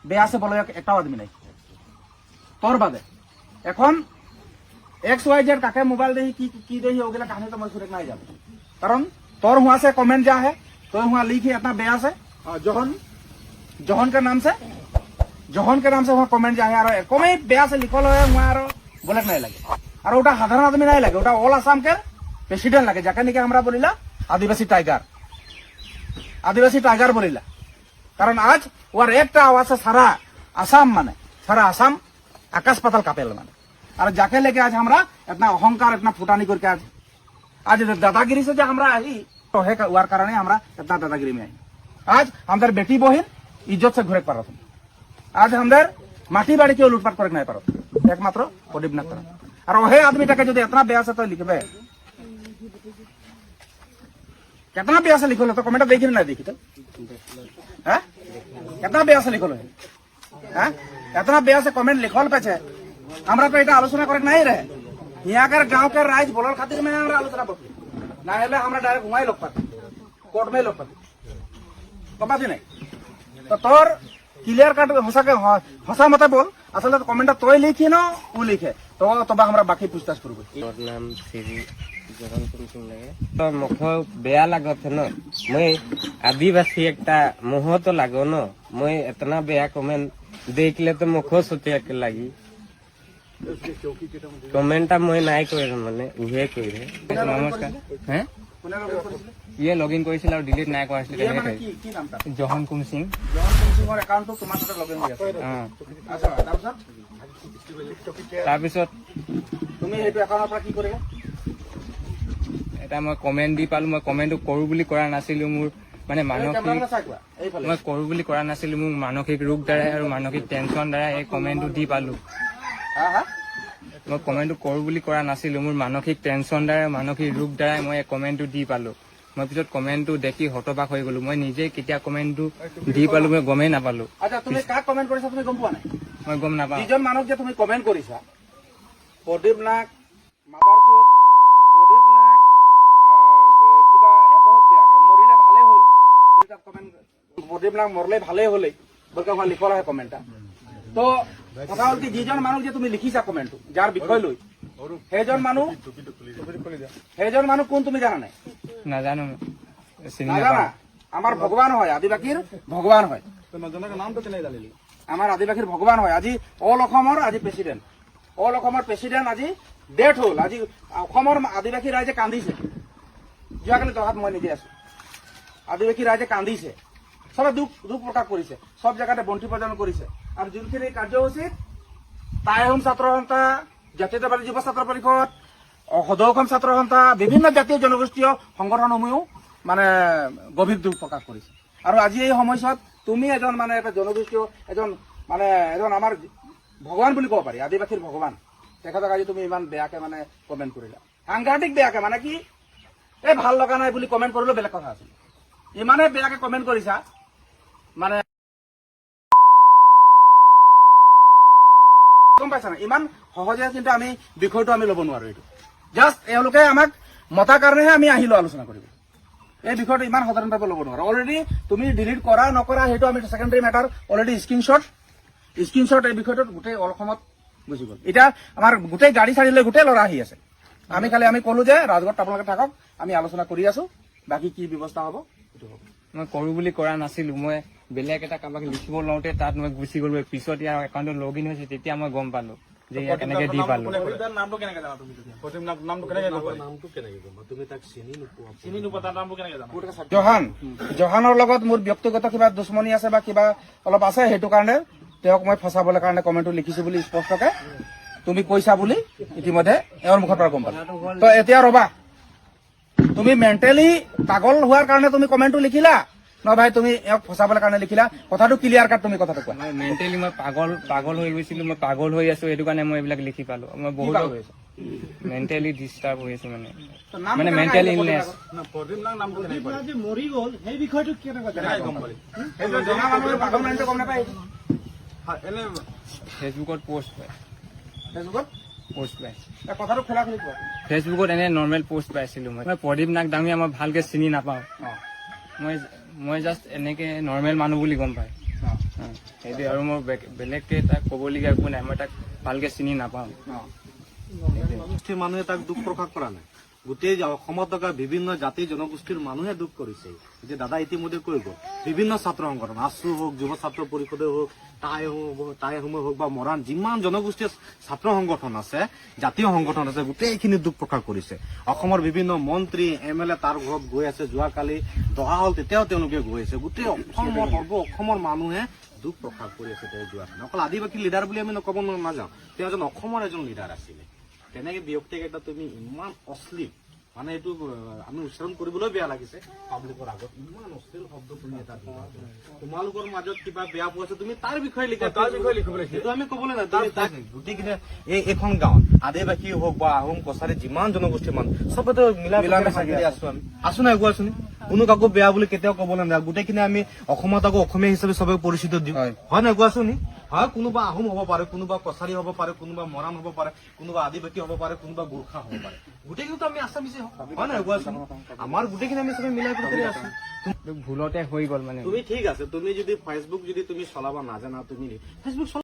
বেয়া আছে বলে একটাও আদমি নাই তোর বাদে এখন XYZ কাকে মোবাইল দেখি কি দেখি ওগুলা কাহিনী তো মই সুরেক নাই যাব কারণ তোর हुआ से कमेंट जा है तो हुआ लिखी इतना बेया से जोहन के नाम से वहाँ कमेंट जा है और कमे बेया से लिखल है वहाँ और बोले नहीं लगे और ওটা সাধারণ आदमी नहीं लगे ওটা ऑल आसाम के प्रेसिडेंट लगे जाके निके हमरा बोलिला आदिवासी टाइगर बोलिला कारण आज ওর একটা আওয়াজে সারা আসাম आकाश पाताल कापेल माने और जाके लेके आज हमरा इतना अहंकार इतना फुटानी करके आज दादागिरी से जो हमरा आई तो है वार कारण हमरा इतना दादागिरी में आई आज हमारे बेटी बहन इज्जत से घुरे पार आज हमारे माटी बाड़ी के लूटपाट कर नहीं पार एकमात्र प्रदीप नाथ और वही आदमी टाके जो इतना बेया से तो लिखबे कितना बेया से लिखल तो कमेंट देखी ना देखी तो कितना बेया से लिखल है इतना बेया से कमेंट लिखल पे हमरा तो এটা আলোচনা করে নাই রে ইয়াকার गांव के राइज बोलल खातिर में हमरा आलोचना करती ना हेले हमरा डायरेक्ट हुआई लोग पाती कोर्ट में लोग पाती कमाती नहीं तो तोर क्लियर कट हसा मत बोल আসলে তো কমেন্টটা তোই লিখি না ও লিখে তো তবে আমরা বাকি পুছতাছ করব তোর নাম শ্রী জগন সিং লাগে তো মুখ বেয়া লাগত ন মই আদিবাসী একটা মোহ তো লাগো ন মই এতনা বেয়া কমেন্ট দেখলে তো মুখ সতিয়া के লাগি কমেন্টটা মই নাই কইরে মানে উহে কইরে নমস্কাৰ হে ये लॉगिन কৰিছিল আৰু ডিলিট নাই কৰা আছিল কেনেকৈ কি নামটা জহন কুম সিং সিংৰ একাউণ্টটো তোমাৰ সাথে লগইন হৈ আছে আচ্ছা তাৰপিছত তুমি হেতু একাউণ্টৰ পৰা কি কৰিলা এটা মই কমেন্ট দি পালো মই কমেন্টটো কৰো বুলি কৰা নাছিলো মোৰ মানে মানসিক মই কৰো বুলি কৰা নাছিলো মোৰ মানসিক ৰোগ দ্বাৰা আৰু মানসিক টেনচন দ্বাৰা এই কমেন্টটো দি পালো মই কমেন্টটো কৰো বুলি কৰা নাছিলো মোৰ মানসিক টেনচন দ্বাৰা মানসিক ৰোগ দ্বাৰা মই এই কমেন্টটো দি পালো মই পিছত কমেন্টটো দেখি হতবাক হৈ গলো মই নিজে কেতিয়া কমেন্টটো দি পালো মই গমেই নাপালো আচ্ছা তুমি কাক কমেন্ট কৰিছা তুমি গম পোৱা নাই মই গম নাপাওঁ যিজন মানুহ যে তুমি কমেন্ট কৰিছা প্ৰদীপ নাগ মাদাৰচোদ প্ৰদীপ নাগ কিবা বহুত বেয়াকে মৰিলে ভালে হ'ল বুলি তাত কমেন্ট প্ৰদীপ নাগ মৰলে ভালে হ'লে বলকে মই লিখল হয় কমেন্টটা তো কথা হ'ল কি যিজন মানুহ যে তুমি লিখিছা কমেন্টটো যাৰ বিষয় লৈ সেইজন মানুহ কোন তুমি জানা নাই নাজানো নাজানা আমার ভগবান হয় আদিবাসীর ভগবান হয় আমার আদিবাসীর ভগবান হয় আজি অল অসমৰ আজি প্ৰেচিডেণ্ট অল অসমৰ প্ৰেচিডেণ্ট আজি ডেথ হ'ল আজি অসমৰ আদিবাসী ৰাইজে কান্দিছে যোৱাকালি দহাত মই নিজে আছো আদিবাসী ৰাইজে কান্দিছে সবে দুখ প্ৰকাশ কৰিছে সব জায়গাতে বন্তি প্ৰদান কৰিছে আৰু যোনখিনি কাৰ্যসূচীত টাই হোম ছাত্ৰ সন্থা জাতীয়তাবাদী যুৱ ছাত্ৰ পৰিষদ সদৌ অসম ছাত্ৰ সন্থা বিভিন্ন জাতীয় জনগোষ্ঠীয় সংগঠনসমূহেও মানে গভীৰ দুখ প্ৰকাশ কৰিছে আৰু আজি এই সময়ছোৱাত তুমি এজন মানে এটা জনগোষ্ঠীয় এজন আমাৰ ভগৱান বুলি ক'ব পাৰি আদিবাসীৰ ভগৱান তেখেতক আজি তুমি ইমান বেয়াকে মানে কমেণ্ট কৰিলা সাংঘাতিক বেয়াকে মানে কি এই ভাল লগা নাই বুলি কমেণ্ট কৰিলেও বেলেগ কথা আছিল ইমানে বেয়াকে কমেণ্ট কৰিছা মানে গম পাইছা না ইমান সহজে কিন্তু আমি বিষয়টো আমি ল'ব নোৱাৰো এইটো জাষ্ট এওঁলোকে আমাক মতাৰ কাৰণেহে আমি আহিলো আলোচনা কৰিব এই বিষয়টো ইমান সাধাৰণভাৱে ল'ব নোৱাৰো অলৰেডি তুমি ডিলিট কৰা নকৰা সেইটো আমি ছেকেণ্ডাৰী মেটাৰ অলৰেডি স্ক্ৰীনশ্বট এই বিষয়টোত গোটেই অসমত গুচি গ'ল এতিয়া আমাৰ গোটেই গাড়ী চাড়ী লৈ গোটেই ল'ৰা আহি আছে আমি খালি আমি ক'লো যে ৰাজগড়ত আপোনালোকে থাকক আমি আলোচনা কৰি আছো বাকী কি ব্যৱস্থা হ'ব সেইটো হ'ব মই কৰো বুলি কৰা নাছিলো মই বেলেগ এটা কাবাক লিখিব লওঁতে তাত মই গুচি গলো পিছত ইয়াৰ একাউণ্টত লগ ইন হৈছে তেতিয়া মই গম পালো যে ইয়াক কেনেকে দি পালো নামটো কেনেকে জানা তুমি প্ৰথম নামটো কেনেকে গম তুমি তাক চিনি নোপোৱা তাৰ নামটো কেনেকে জানা জহানৰ লগত মোৰ ব্যক্তিগত কিবা দুশ্মনী আছে বা কিবা অলপ আছে সেইটো কাৰণে তেওঁক মই ফচাবলৈ কাৰণে কমেণ্টটো লিখিছো বুলি স্পষ্টকে তুমি কৈছা বুলি ইতিমধ্যে এওঁৰ মুখৰ পৰা গম পালো তো এতিয়া ৰবা তুমি মেণ্টেলি পাগল হোৱাৰ কাৰণে তুমি কমেণ্টটো লিখিলা ন ভাই তুমি এওঁক ফচাবলৈ কাৰণে লিখিলা কথাটো ক্লিয়াৰ কাট তুমি কথাটো কোৱা মেণ্টেলি মই পাগল হৈ গৈছিলো মই পাগল হৈ আছো সেইটো কাৰণে মই এইবিলাক লিখি পালো মই বহুত মেণ্টেলি ডিষ্টাৰ্ব হৈ আছো মানে মেণ্টেল ইলনেছ মৰি গ'ল সেই বিষয়টো ফেচবুকত পোষ্ট পায় কথাটো খেলা খেলি কোৱা ফেচবুকত এনে নৰ্মেল পোষ্ট পাইছিলো মই প্ৰদীপ নাগ ডাঙৰীয়া মই ভালকে চিনি নাপাওঁ মই জাষ্ট এনেকে নৰ্মেল মানুহ বুলি গম পাই সেইটোৱে আৰু মই বেলেগকে তাক ক'বলগীয়া একো নাই, মই তাক ভালকে চিনি নাপাওঁ। জনগোষ্ঠীৰ মানুহে তাক দুখ প্ৰকাশ কৰা নাই। গোটেই অসমত থকা বিভিন্ন জাতি জনগোষ্ঠীৰ মানুহে দুখ কৰিছে। যে দাদা ইতিমধ্যে কৈ গ'ল, বিভিন্ন ছাত্ৰ সংগঠন আছু হওক, যুৱ ছাত্ৰ পৰিষদে হওক, টাইসমূহ হওক বা মৰাণ, যিমান জনগোষ্ঠীয় ছাত্ৰ সংগঠন আছে, জাতীয় সংগঠন আছে, গোটেইখিনি দুখ প্ৰকাশ কৰিছে। অসমৰ বিভিন্ন মন্ত্ৰী MLA তাৰ ঘৰত গৈ আছে, যোৱাকালি দহা হ'ল তেতিয়াও তেওঁলোকে গৈ আছে। গোটেই অসমৰ মানুহে দুখ প্ৰকাশ কৰি আছে তেওঁ যোৱাখিনি। অকল আদিবাসী লিডাৰ বুলি আমি ক'ব নাযাওঁ, তেওঁ এজন অসমৰ এজন লিডাৰ আছিলে। তেনেকে ব্যক্তিক এটা তুমি ইমান অশ্লীল, মানে এইটো আমি উচ্চাৰণ কৰিবলৈ বেয়া লাগিছে পাব্লিকৰ আগত, ইমান অশ্লীল শব্দ তুমি এটা দিবা। তোমালোকৰ মাজত কিবা বেয়া পোৱা আছে তুমি তাৰ বিষয়ে লিখা, তাৰ বিষয়ে লিখিবলৈ, সেইটো আমি ক'বলৈ নাই। তুমি তাক গোটেইখিনি এইখন গাঁৱত আদিবাসী হওক বা আহোম কছাৰী যিমান জনগোষ্ঠীৰ মানুহ চবতে মিলা আছো আমি, আছো নাই কোৱাচোন? কোনো কাকো বেয়া বুলি কেতিয়াও ক'ব নালাগে। গোটেইখিনি আমি অসমত আকৌ অসমীয়া হিচাপে চবে পৰিচিত দিওঁ, হয় নাই কোৱাচোন? হয়, কোনোবা আহোম হ'ব পাৰে, কোনোবা কছাৰী হ'ব পাৰে, কোনোবা মৰাণ হ'ব পাৰে, কোনোবা আদিবাসী হ'ব পাৰে, কোনোবা গোৰ্খা হ'ব পাৰে। গোটেইখিনিতো আমি আছামিছে হওক, হয় নাই কোৱাচোন? আমাৰ গোটেইখিনি আমি চবে মিলাই কৰি আছো। ভুলতে হৈ গ'ল মানে। তুমি ঠিক আছে, তুমি যদি ফেচবুক যদি তুমি চলাব নাজানা, তুমি ফেচবুক